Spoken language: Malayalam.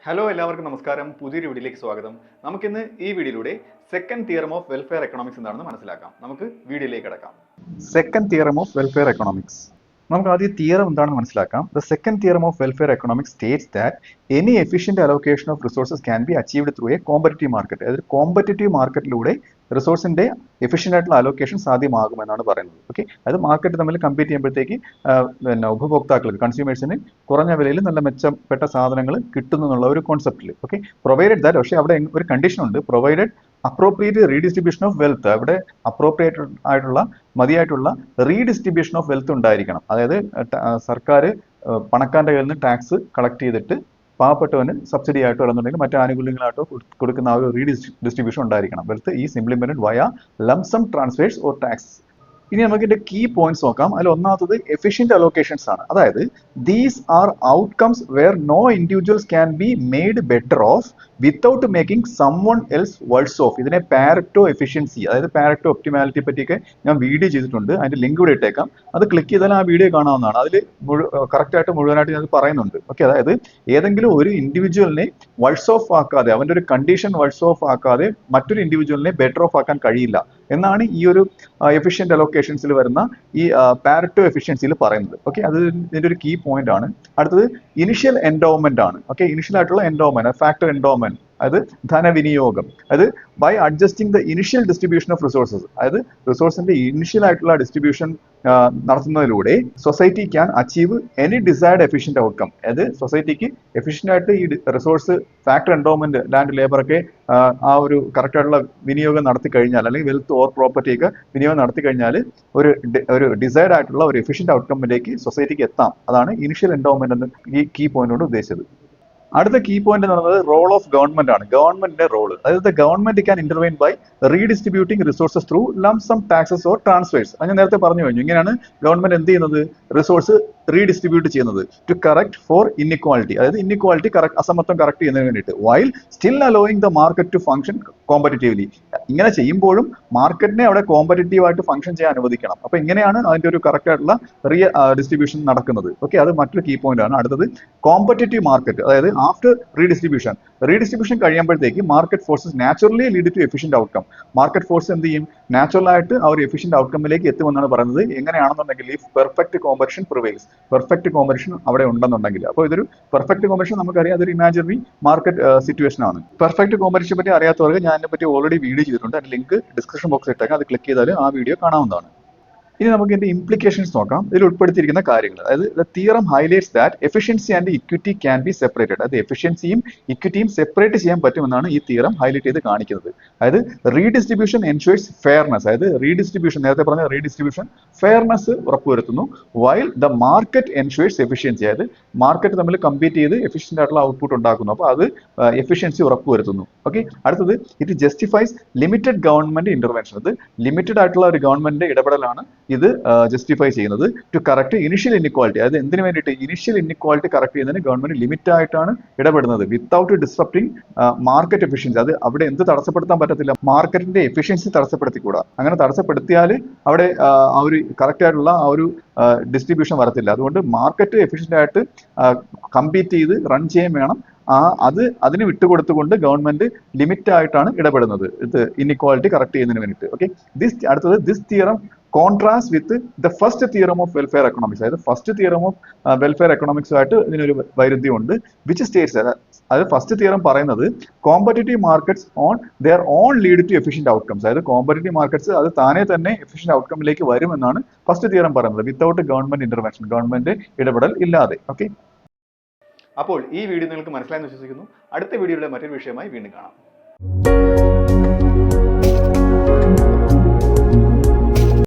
ഹലോ എല്ലാവർക്കും നമസ്കാരം. പുതിയൊരു വീഡിയോയിലേക്ക് സ്വാഗതം. നമുക്കിന്ന് ഈ വീഡിയോയിലൂടെ second theorem of welfare economics എന്താണെന്ന് മനസ്സിലാക്കാം. നമുക്ക് വീഡിയോയിലേക്ക് കിടക്കാം. Second theorem of welfare economics. നമുക്ക് ആദ്യം തിയറം എന്താണെന്ന് മനസ്സിലാക്കാം. The second theorem of welfare economics States that any efficient allocation of resources can be achieved through A competitive market. അതായത് കോമ്പറ്റീവ് മാർക്കറ്റിലൂടെ റിസോഴ്സിന്റെ എഫിഷ്യന്റ് ആയിട്ടുള്ള അലോക്കേഷൻ സാധ്യമാകുമെന്നാണ് പറയുന്നത്. ഓക്കെ, അത് മാർക്കറ്റ് തമ്മിൽ കമ്പീറ്റ് ചെയ്യുമ്പോഴത്തേക്ക് ഉപഭോക്താക്കൾക്ക് കൺസ്യൂമേഴ്സിന് കുറഞ്ഞ വിലയിൽ നല്ല മെച്ചപ്പെട്ട സാധനങ്ങൾ കിട്ടുന്നു എന്നുള്ള ഒരു കോൺസെപ്റ്റിൽ. ഓക്കെ, പ്രൊവൈഡഡ് ദാറ്റ്, പക്ഷേ അവിടെ ഒരു കണ്ടീഷൻ ഉണ്ട്, provided appropriate redistribution of wealth. അവിടെ അപ്രോപ്രിയേറ്റ് ആയിട്ടുള്ള മതിയായിട്ടുള്ള റീഡിസ്ട്രിബ്യൂഷൻ ഓഫ് വെൽത്ത് ഉണ്ടായിരിക്കണം. അതായത് സർക്കാർ പണക്കാരൻ്റെ കയ്യിൽ നിന്ന് ടാക്സ് കളക്ട് ചെയ്തിട്ട് പാവപ്പെട്ടവന് സബ്സിഡി ആയിട്ടോ അല്ലെന്നുണ്ടെങ്കിൽ മറ്റു ആനുകൂല്യങ്ങളായിട്ടോ കൊടുക്കുന്ന ആ ഒരു റീഡിസ്ട്രിബ്യൂഷൻ ഉണ്ടായിരിക്കണം. വെൽത്ത് ഈസ് ഇംപ്ലിമെന്റഡ് വയ ലംസം ട്രാൻസ്ഫേഴ്സ് ഓർ ടാക്സ്. ഇനി നമുക്ക് ഇതിന്റെ കീ പോയിന്റ്സ് നോക്കാം. അതിൽ ഒന്നാമത്തത് എഫിഷ്യന്റ് അലോക്കേഷൻസ് ആണ്. അതായത് these are outcomes where no individuals can be made better off without making some one else worse off. ഇതിനെ പാരറ്റോ എഫിഷ്യൻസി, അതായത് പാരറ്റോ ഒപ്റ്റിമാലിറ്റി പറ്റിയൊക്കെ ഞാൻ വീഡിയോ ചെയ്തിട്ടുണ്ട്. അതിന്റെ ലിങ്ക് ഇവിടെ ഇട്ടേക്കാം. അത് ക്ലിക്ക് ചെയ്താൽ ആ വീഡിയോ കാണാവുന്നതാണ്. അതിൽ കറക്റ്റായിട്ട് മുഴുവനായിട്ട് ഞാൻ പറയുന്നുണ്ട്. ഓക്കെ, അതായത് ഏതെങ്കിലും ഒരു ഇൻഡിവിജ്വലിനെ വേഴ്സ് ഓഫ് ആക്കാതെ, അവന്റെ ഒരു കണ്ടീഷൻ വേഴ്സ് ഓഫ് ആക്കാതെ മറ്റൊരു ഇൻഡിവിജ്വലിനെ ബെറ്റർ ഓഫ് ആക്കാൻ കഴിയില്ല എന്നാണ് ഈ ഒരു എഫിഷ്യന്റ് അലോക്കേഷൻസിൽ വരുന്ന ഈ പാരറ്റോ എഫിഷ്യൻസിയിൽ പറയുന്നത്. ഓക്കെ, അത് ഇതിന്റെ ഒരു കീ പോയിന്റ് ആണ്. അടുത്തത് ഇനിഷ്യൽ എൻഡോവ്മെന്റ് ആണ്. ഓക്കെ, ഇനിഷ്യൽ ആയിട്ടുള്ള എൻഡോവ്മെന്റ്, ഫാക്ടർ എൻഡോവ്മെന്റ്, അത് ധനവിനിയോഗം, അത് by adjusting the initial distribution of resources. അതായത് റിസോഴ്സിന്റെ ഇനിഷ്യൽ ആയിട്ടുള്ള ഡിസ്ട്രിബ്യൂഷൻ നടത്തുന്നതിലൂടെ society can achieve any desired efficient outcome. അതായത് സൊസൈറ്റിക്ക് എഫിഷ്യന്റ് ആയിട്ട് ഈ റിസോഴ്സ് ഫാക്ടർ എൻഡോവ്മെന്റ്, ലാൻഡ്, ലേബറൊക്കെ ആ ഒരു കറക്റ്റ് ആയിട്ടുള്ള വിനിയോഗം നടത്തി കഴിഞ്ഞാൽ, അല്ലെങ്കിൽ വെൽത്ത് ഓർ പ്രോപ്പർട്ടിയൊക്കെ വിനിയോഗം നടത്തി കഴിഞ്ഞാൽ ഒരു ഡിസൈർഡ് ആയിട്ടുള്ള ഒരു എഫിഷ്യന്റ് ഔട്ട്കമ്മിലേക്ക് സൊസൈറ്റിക്ക് എത്താം. അതാണ് ഇനിഷ്യൽ എൻഡോവ്മെന്റ് എന്ന് ഈ കീ പോയിന്റോട് ഉദ്ദേശിച്ചത്. അടുത്ത കീ പോയിന്റ് എന്ന് പറയുന്നത് റോൾ ഓഫ് ഗവൺമെന്റ് ആണ്. ഗവൺമെന്റിന്റെ റോള്, അതായത് government can intervene by redistributing resources through lump sum taxes or transfers. അത് ഞാൻ നേരത്തെ പറഞ്ഞു കഴിഞ്ഞു. ഇങ്ങനെയാണ് ഗവൺമെന്റ് എന്ത് ചെയ്യുന്നത്? റിസോഴ്സ് റീഡിസ്ട്രിബ്യൂട്ട് ചെയ്യുന്നത് ടു കറക്റ്റ് ഫോർ ഇൻഇക്വാളിറ്റി, അതായത് ഇൻഇക്വാളിറ്റി അസമത്വം കറക്റ്റ് ചെയ്യുന്നതിന് വേണ്ടിയിട്ട്, while still allowing the market to function competitively. ഇങ്ങനെ ചെയ്യുമ്പോഴും മാർക്കറ്റിനെ അവിടെ കോമ്പറ്റീവ് ആയിട്ട് ഫംഗ്ഷൻ ചെയ്യാൻ അനുവദിക്കണം. അപ്പൊ ഇങ്ങനെയാണ് അതിന്റെ ഒരു കറക്റ്റ് ആയിട്ടുള്ള ഡിസ്ട്രിബ്യൂഷൻ നടക്കുന്നത്. ഓക്കെ, അത് മറ്റൊരു കീ പോയിന്റ് ആണ്. അടുത്തത് കോമ്പറ്റീവ് മാർക്കറ്റ്, അതായത് ആഫ്റ്റർ റീഡിസ്ട്രിബ്യൂഷൻ കഴിയുമ്പോഴത്തേക്ക് market forces naturally lead to efficient outcome. Market force എന്ത് ചെയ്യും? നാച്ചുറൽ ആയിട്ട് ആ ഒരു എഫിഷ്യന്റ് ഔട്ട്കമ്മിലേക്ക് എത്തുമെന്നാണ് പറയുന്നത്. എങ്ങനെയാണെന്നുണ്ടെങ്കിൽ ഈ perfect competition prevails, perfect competition അവിടെ ഉണ്ടെന്നുണ്ടെങ്കിൽ. അപ്പോൾ ഇതൊരു പെർഫെക്റ്റ് കോമ്പറ്റീഷൻ നമുക്കറിയാം, അതൊരു ഇമാജിനറി മാർക്കറ്റ് സിറ്റുവേഷൻ ആണ്. പെർഫെക്റ്റ് കോമ്പറ്റീഷനെ പറ്റി അറിയാത്തവർക്ക് ഞാൻ അതിനെ പറ്റി ഓൾറെഡി വീഡിയോ ചെയ്തിട്ടുണ്ട്. അതിന്റെ ലിങ്ക് ഡിസ്ക്രിപ്ഷൻ ബോക്സിൽ ഇട്ടേക്കാം. അത് ക്ലിക്ക് ചെയ്താൽ ആ വീഡിയോ കാണാവുന്നതാണ്. ഇനി നമുക്ക് ഇതിന്റെ ഇംപ്ലിക്കേഷൻസ് നോക്കാം. ഇതിൽ ഉൾപ്പെടുത്തിയിരിക്കുന്ന കാര്യങ്ങൾ, അതായത് the theorem highlights that efficiency and equity can be separated. അത് എഫിഷ്യൻസിയും ഇക്വിറ്റിയും സെപ്പറേറ്റ് ചെയ്യാൻ പറ്റുമെന്നാണ് ഈ തിയറം ഹൈലൈറ്റ് ചെയ്ത് കാണിക്കുന്നത്. അതായത് റീഡിസ്ട്രിബ്യൂഷൻ എൻഷുവേഴ്സ് ഫെയർനെസ്, അതായത് റീഡിസ്ട്രിബ്യൂഷൻ, നേരത്തെ പറഞ്ഞ റീഡിസ്ട്രിബ്യൂഷൻ ഫെയർനെസ് ഉറപ്പുവരുത്തുന്നു. While the market ensures efficiency, അതായത് മാർക്കറ്റ് തമ്മിൽ കമ്പീറ്റ് ചെയ്ത് എഫിഷ്യന്റ് ആയിട്ടുള്ള ഔട്ട്പുട്ട് ഉണ്ടാക്കുന്നു. അപ്പോൾ അത് എഫിഷ്യൻസി ഉറപ്പുവരുത്തുന്നു. ഓക്കെ, അടുത്തത് it justifies limited government intervention. അത് ലിമിറ്റഡ് ആയിട്ടുള്ള ഒരു ഗവൺമെന്റ് ഇടപെടലാണ് ഇത് ജസ്റ്റിഫൈ ചെയ്യുന്നത്. ടു കറക്റ്റ് ഇനിഷ്യൽ ഇൻഇക്വാളിറ്റി, അതായത് എന്തിനു വേണ്ടിയിട്ട്? ഇനിഷ്യൽ ഇൻഇക്വാളിറ്റി കറക്റ്റ് ചെയ്യുന്നതിന് ഗവൺമെന്റ് ലിമിറ്റ് ആയിട്ടാണ് ഇടപെടുന്നത്. Without disrupting market efficiency. അത് അവിടെ എന്ത് തടസ്സപ്പെടുത്താൻ പറ്റത്തില്ല? മാർക്കറ്റിന്റെ എഫിഷ്യൻസി തടസ്സപ്പെടുത്തിക്കൂടാ. അങ്ങനെ തടസ്സപ്പെടുത്തിയാൽ അവിടെ ആ ഒരു കറക്റ്റ് ആയിട്ടുള്ള ആ ഒരു ഡിസ്ട്രിബ്യൂഷൻ വരത്തില്ല. അതുകൊണ്ട് മാർക്കറ്റ് എഫിഷ്യന്റ് ആയിട്ട് കമ്പീറ്റ് ചെയ്ത് റൺ ചെയ്യാൻ വേണം. അതിന് വിട്ടുകൊടുത്തുകൊണ്ട് ഗവൺമെന്റ് ലിമിറ്റ് ആയിട്ടാണ് ഇടപെടുന്നത്, ഇത് ഇൻഇക്വാളിറ്റി കറക്റ്റ് ചെയ്യുന്നതിന് വേണ്ടിയിട്ട്. ഓക്കെ, അടുത്തത് this theorem contrast with the first theorem of welfare economics. അതായത് ഫസ്റ്റ് തിയറം ഓഫ് വെൽഫെയർ എക്കണോമിക്സുമായിട്ട് ഇതിനൊരു വൈരുദ്ധ്യമുണ്ട്. വിച്ച് സ്റ്റേറ്റ്സ്, അതായത് ഫസ്റ്റ് തിയറം പറയുന്നത് competitive markets on their own lead to efficient outcomes. അതായത് കോമ്പറ്റീവ് മാർക്കറ്റ്സ് അത് താനെ തന്നെ എഫിഷ്യന്റ് ഔട്ട്കമ്മിലേക്ക് വരുമെന്നാണ് ഫസ്റ്റ് തിയറം പറയുന്നത്, വിത്തൗട്ട് ഗവൺമെന്റ് ഇന്റർവെൻഷൻ, ഗവൺമെന്റ് ഇടപെടൽ ഇല്ലാതെ. ഓക്കെ, അപ്പോൾ ഈ വീഡിയോ നിങ്ങൾക്ക് മനസ്സിലായെന്ന് വിശ്വസിക്കുന്നു. അടുത്ത വീഡിയോയുടെ മറ്റൊരു വിഷയമായി വീണ്ടും കാണാം.